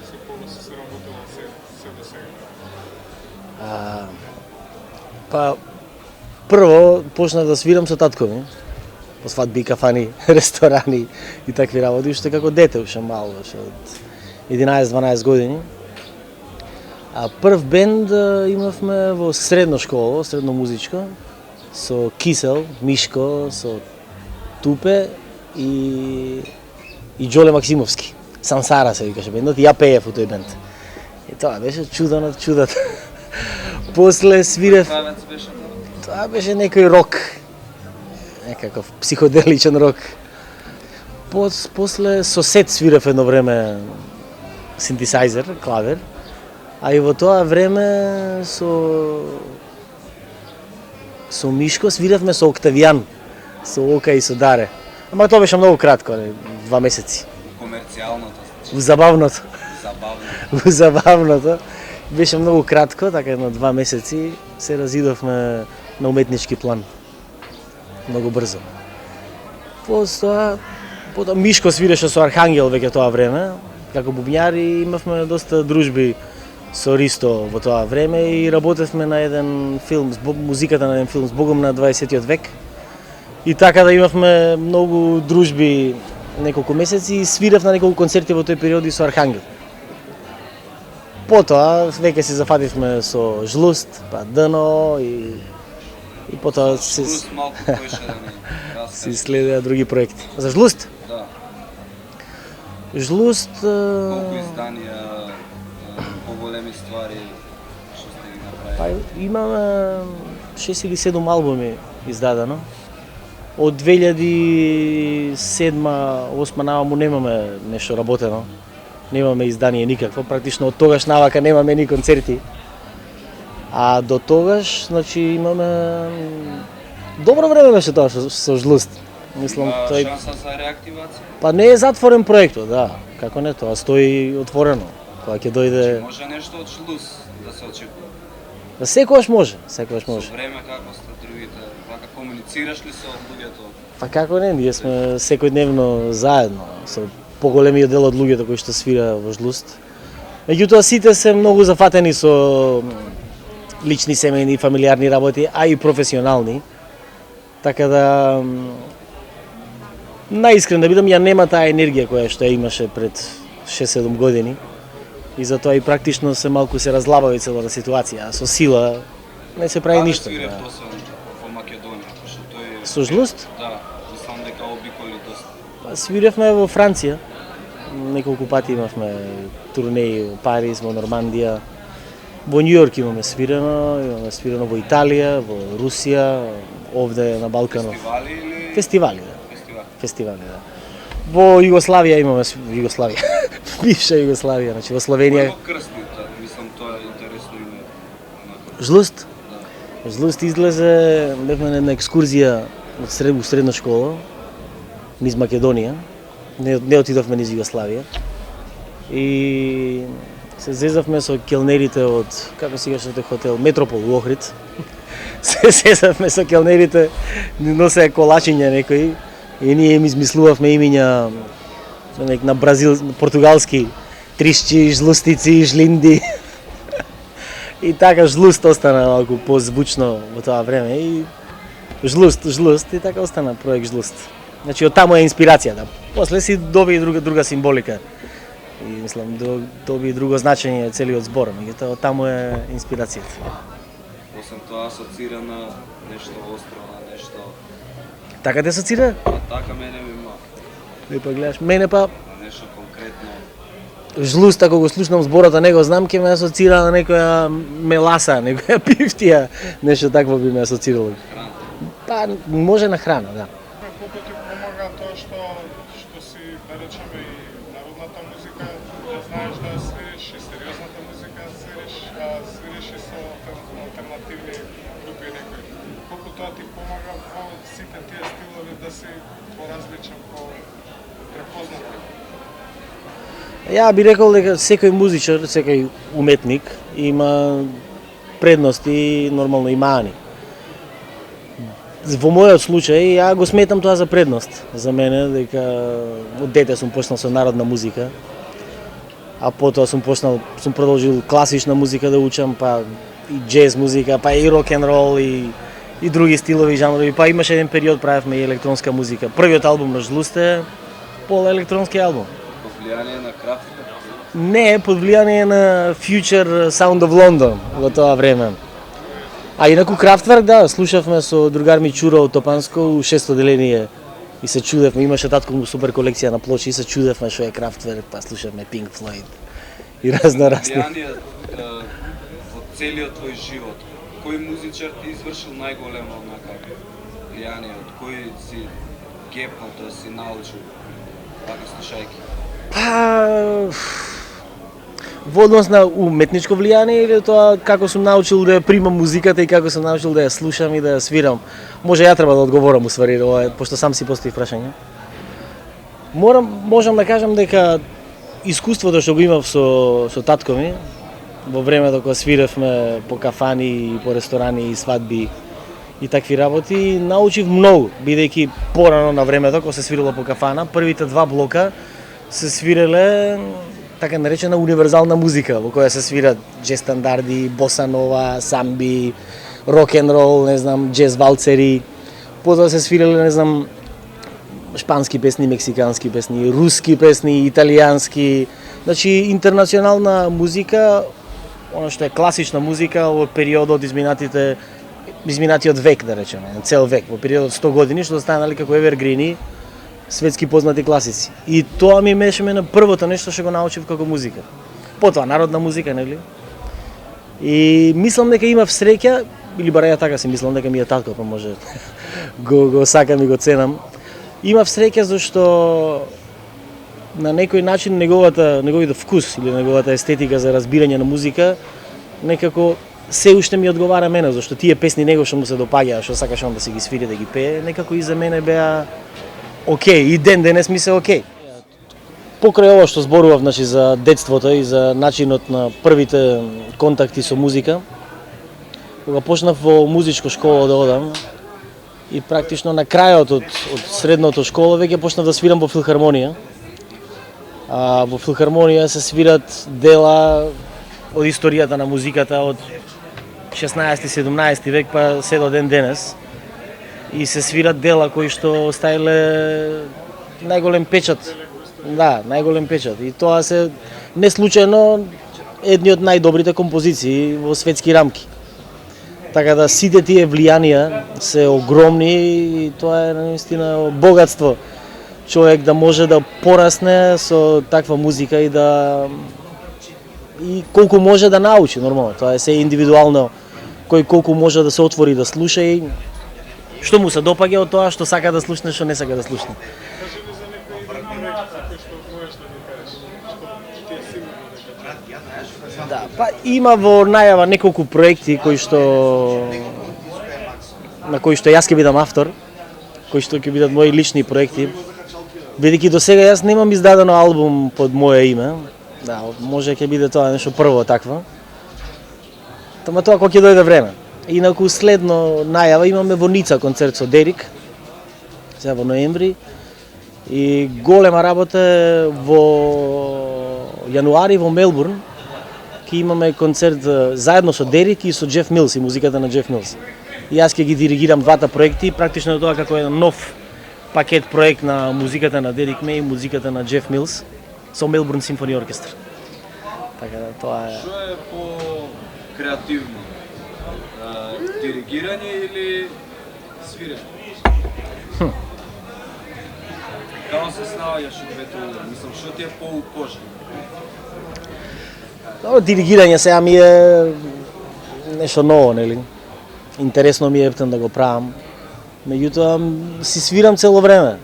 Со кого си се работила се до сега? Па, прво почнав да свирам со татко ми. По свадби, кафани, ресторани и такви работи, уште како дете, уште мало, уште од 11-12 години. А прв бенд имавме во средно школа, средно музичко, со Кисел, Мишко, со Тупе и Џоле Максимовски. Сансара се викаше бендот и ја пеев во тој бенд. И тоа беше чудо над чудото. После свирев... Правец беше Тоа беше некој рок. Некаков психоделичен рок. После сосед свирев едно време синтесайзер, клавер. А и во тоа време со Мишко свиревме со Октавијан, со Ока и со Даре. Ама тоа беше многу кратко, 2 месеци. комерцијалното, Во забавното. забавно. Во забавното. Беше многу кратко, така на 2 месеци се разидовме на уметнички план. Многу брзо. Потоа Мишко свиреше со Архангел веќе тоа време. Како бубњар и имавме доста дружби со Ристо во тоа време и работевме на еден филм, музиката на еден филм Збогом на 20-тиот век. И така да имавме многу дружби неколку месеци и свирев на неколку концерти во тој период и со Архангел. Потоа веќе се зафативме со Жлуст, па Дно и потоа се Малку поише да ни се раскажеш. следеа други проекти. За Жлуст? Да. Жлуст Колку изданија, поголеми ствари, што сте ги направили? па имаме 6 или 7 албуми издадено. Од 2007-2008 наваму немаме нешто работено. Немаме издание никакво, практично од тогаш навака немаме ни концерти. А до тогаш, значи имаме добро време беше тоа со Жлуст. Мислам Има тој шанса за реактивација? па не е затворен проектот, да. Како не, тоа стои отворено. Кога ќе дојде, Може нешто од Шлус да се очекува? секогаш може, секогаш може. Со време како сте другите? Вака комуницираш ли со луѓето? Па како не, ние сме секојдневно заедно со поголемиот дел од луѓето кои што свира во Жлуст. Меѓутоа сите се многу зафатени со лични, семејни, фамилиарни работи, а и професионални. Така да наискрен да бидам, ја нема таа енергија која што ја имаше пред 6-7 години. И затоа и практично се малку се разлабави целата ситуација, а со сила не се прави ништо. свирев Да. досега во Македонија, пошто тој Со Жлуст? Да, мислам дека обиколи доста. Па, свиревме во Франција. Неколку пати имавме турнеи во Париз, во Нормандија. Во Њујорк имаме свирено во Италија, во Русија, овде на Балканот. Фестивали или Фестивали, да. фестивали? Фестивали, да. Во Југославија имаме Југославија. Бивша Југославија, значи во Словенија. Кој го крсти, мислам тоа е интересно име. Онака. Жлуст? Да. Жлуст излезе, бевме на една екскурзија од средна школа, низ Македонија. Не отидовме низ Југославија. И се зезавме со келнерите од, како се викаше тој хотел, Метропол у Охрид. Се зезавме со келнерите, ни носеа колачиња некои и ние им измислувавме имиња на португалски, тришчи, жлустици, жлинди. И така Жлуст остана малку позвучно во тоа време и Жлуст и така остана проект Жлуст. Значи од таму е инспирацијата. После си доби и друга символика. И мислам доби и друго значење целиот збор, меѓутоа од таму е инспирацијата. Освен тоа асоцира на нешто остро, на нешто... Така те асоцира? А така мене ми има Не па гледаш, мене па на нешто конкретно. Жлуст, ако го слушнам зборот, а не го знам, ќе ме асоцира на некоја меласа, некоја пифтија, нешто такво би ме асоцирало. Храна. Па може на храна, да. Колку ти помага тоа што си, да речеме, и народната музика, да знаеш да свириш и сериозната музика, свириш и со алтернативни групи некои. Колку тоа ти помага во сите тие стилови да си поразличен, препознат? Ја би рекол дека секој музичар, секој уметник има предности, нормално и мани. Во мојот случај, ја го сметам тоа за предност за мене, дека од дете сум почнал со народна музика а потоа сум продолжил класична музика да учам, па и джез музика, па и рок н рол и други стилови, жанрови, па имаше еден период правевме и електронска музика. Првиот албум на Жлусте е полуелектронски албум. Под влијание на Kraftwerk? Не, под влијание на Future Sound of London во тоа време. А инаку Kraftwerk, да, слушавме со другар ми Чуро од Топанско у 6 деление и се чудевме, имаше татко му супер колекција на плочи и се чудевме што е Kraftwerk, па слушавме Pink Floyd и разни. Влијание во целиот твој живот. Кој музичар ти извршил најголемо онака влијание, од кој си гепнал, тоа си научил, така слушајќи? Па, во однос на уметничко влијание или тоа како сум научил да ја примам музиката и како сум научил да ја слушам и да ја свирам? Може ја треба да одговорам усвари, пошто сам си поставив прашање. Можам да кажам дека искуството што го имав со татко ми, во времето кога свиревме по кафани и по ресторани и свадби и такви работи, научив многу, бидејќи порано на времето кога се свирило по кафана, првите 2 блока се свиреле така наречена универзална музика, во која се свират джез стандарди, боса нова, самби, рок н рол, не знам, джез валцери. Потоа се свиреле, не знам, шпански песни, мексикански песни, руски песни, италијански. Значи интернационална музика, она што е класична музика во периодот изминатиот век, да речеме, цел век, во периодот 100 години што станале како евергрини, светски познати класици. И тоа ми беше на првото нешто што го научив како музика. Потоа народна музика, нели? И мислам дека имав среќа, или барем така си мислам дека ми е татко, па може го сакам и го ценам. Имав среќа зашто на некој начин неговиот вкус или неговата естетика за разбирање на музика некако се уште ми одговара мене, зашто тие песни него што му се допаѓаа, што сакаше он да се ги свири, да ги пее, некако и за мене беа окей, и ден денес ми се окей. Покрај ова што зборував, значи, за детството и за начинот на првите контакти со музика, кога почнав во музичко школа да одам, и практично на крајот од средното школа веќе почнав да свирам во филхармонија. Во филхармонија се свират дела од историјата на музиката од 16-17 век па се до ден денес. И се свират дела кои што оставиле најголем печат. Да, најголем печат. И тоа се не случајно едни од најдобрите композиции во светски рамки. Така да сите тие влијанија се огромни и тоа е наистина богатство. Човек да може да порасне со таква музика и колку може да научи нормално. Тоа е се индивидуално, кој колку може да се отвори да слуша и што му се допаѓа од тоа, што сака да слушне, што не сака да слушне. Кажи ми за некој проект кој што можеш да ми кажеш, што ти е сигурно дека Да, па има во најава неколку проекти на кои што јас ќе бидам автор, кои што ќе бидат мои лични проекти. Бидејќи до сега јас немам издадено албум под моје име. Да, може ќе биде тоа нешто прво такво. Тома тоа кога ќе дојде време. Инаку следно најава имаме во Ница концерт со Дерик, сега во ноември, и голема работа е во јануари во Мелбурн, ќе имаме концерт заедно со Дерик и со Джеф Милс и музиката на Джеф Милс. И јас ќе ги диригирам двата проекти, практично тоа како еден нов пакет проект на музиката на Дерик Мей и музиката на Джеф Милс со Мелбурн Симфони оркестар. Така да тоа е. Што е по креативно? Диригирање или свирење? Како се снаоѓаш од двете? Мислам, што ти е поукожно? Добро, диригирање сега ми е нешто ново, нели? Интересно ми е да го правам. Меѓутоа си свирам цело време.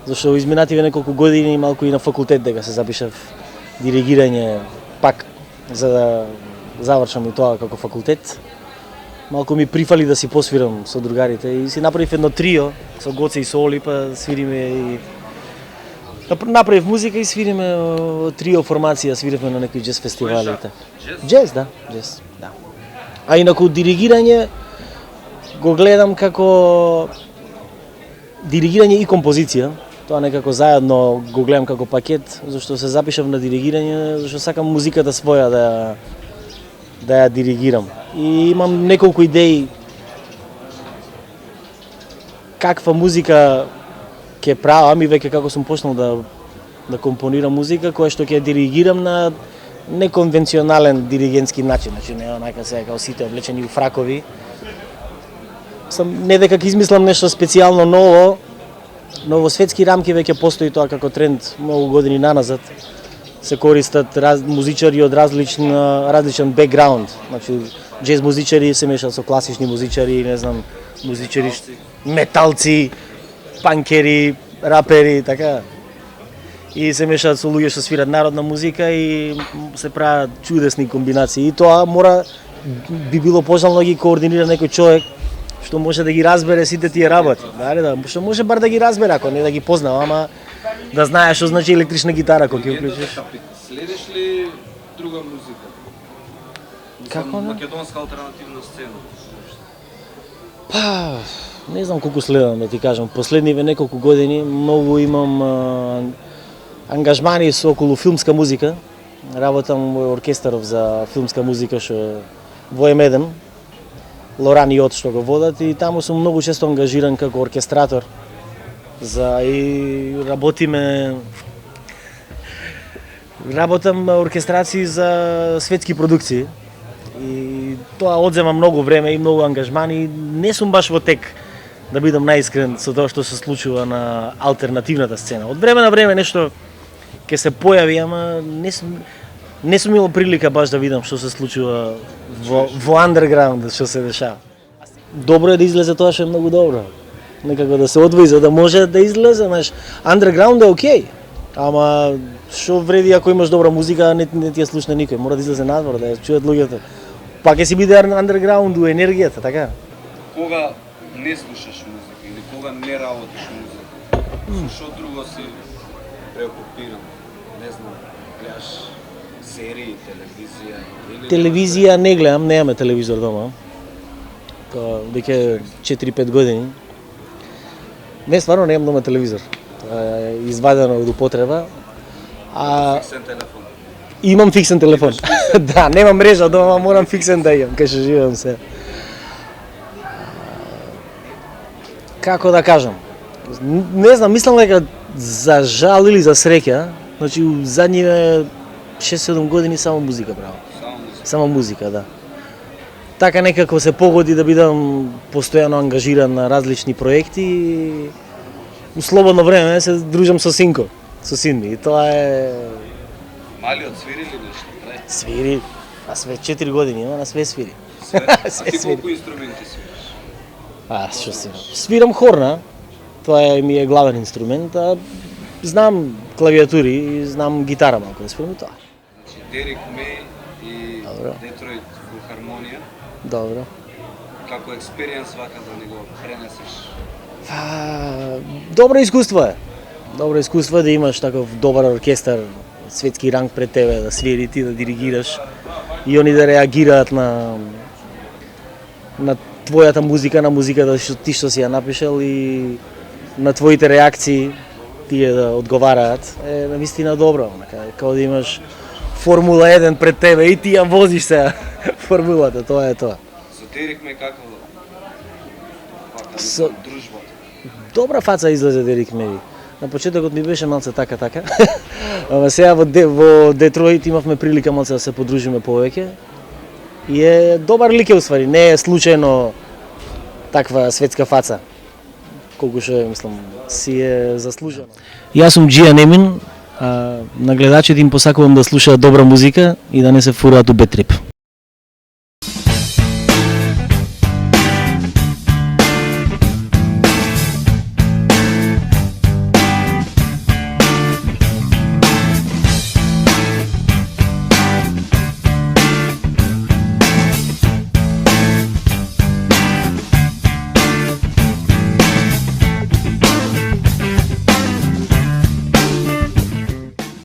Зашто изминативе неколку години малку и на факултет дека се запишав диригирање пак за да завршам и тоа како факултет. Малку ми прифали да си посвирам со другарите и си направив едно трио со Гоце и со Оли, па свириме и направив музика и свириме трио формација, свиривме на некои джез фестивали. Джез, да, джез, да. А инаку диригирање го гледам како диригирање и композиција, Тоа некако заедно го гледам како пакет, зашто се запишав на диригирање, зашто сакам музиката своја да ја диригирам. И имам неколку идеи каква музика ќе правам и веќе како сум почнал да компонирам музика која што ќе диригирам на неконвенционален диригентски начин, значи не онака сега како сите облечени у фракови. Не дека ќе измислам нешто специјално ново, но во светски рамки веќе постои тоа како тренд многу години наназад. Се користат музичари од различен бекграунд, значи џез музичари се мешаат со класични музичари, не знам, музичари металци, панкери, рапери, така. И се мешаат со луѓе што свират народна музика и се прават чудесни комбинации. И тоа би било пожелно да ги координира некој човек што може да ги разбере сите тие работи. Што може бар да ги разбере, ако не да ги познава, ама да знае што значи електрична гитара кога ќе уклучиш. Следиш ли друга музика? Како не? Македонска алтернативна сцена. Па, не знам колку следам да ти кажам. Последниве неколку години многу имам ангажмани со околу филмска музика. Работам во оркестаров за филмска музика што во М1. Лоран и Од што го водат и таму сум многу често ангажиран како оркестратор. И работам оркестрации за светски продукции. И тоа одзема многу време и многу ангажмани. Не сум баш во тек, да бидам наискрен со тоа што се случува на алтернативната сцена. Од време на време нешто ќе се појави, ама не сум имал прилика баш да видам што се случува во андерграунд, што се дешава. Добро е да излезе тоа што е многу добро. Некако да се одвои за да може да излезе, знаеш, андерграунд е окей. Ама што вреди ако имаш добра музика, не ти ја слушне никој, мора да излезе надвор да ја чујат луѓето. Па ќе си биде андерграунд у енергијата, така? Кога не слушаш музика или кога не работиш музика? Што друго си преокупиран? Не знам, гледаш серии, телевизија или... Телевизија не гледам, немаме телевизор дома. Тоа веќе 4-5 години. Не, стварно немам дома телевизор. Извадено од употреба. Фиксен телефон. Имам фиксен телефон. Да, немам мрежа дома, морам фиксен да имам, кај што живеам се. Како да кажам? Не знам, мислам дека за жал или за среќа, значи у задниве 6-7 години само музика правам. Само музика, да. Така некако се погоди да бидам постојано ангажиран на различни проекти и у слободно време се дружам со синко, со син ми. И тоа е... Малиот свири ли нешто? Свири, а све 4 години, на све свири. А ти колку инструменти свириш? Што свирам? Свирам хорна, тоа ми е главен инструмент, а знам клавиатури и знам гитара малку да свирам и тоа. Значи Дерик Меј и Детройт Филхармонија. Добро. Како експериенс вака да ни го пренесеш? Добро искуство е. Добро искуство е да имаш таков добар оркестар, светски ранг пред тебе, да свири ти, да диригираш и они да реагираат на твојата музика, на музиката што ти што си ја напишал и на твоите реакции тие да одговараат. Е навистина добро, како да имаш Формула 1 пред тебе и ти ја возиш се формулата, тоа е тоа. Со Дерик Меј како дружба? Добра фаца излезе Дерик Меј. На почетокот ми беше малце така. Ама сега во Детройт имавме прилика малце да се подружиме повеќе. И е добар лик уствари, не е случајно таква светска фаца. Колку што мислам си е заслужено. Јас сум Џија Немин, на гледачите им посакувам да слушаат добра музика и да не се фураат у бед трип.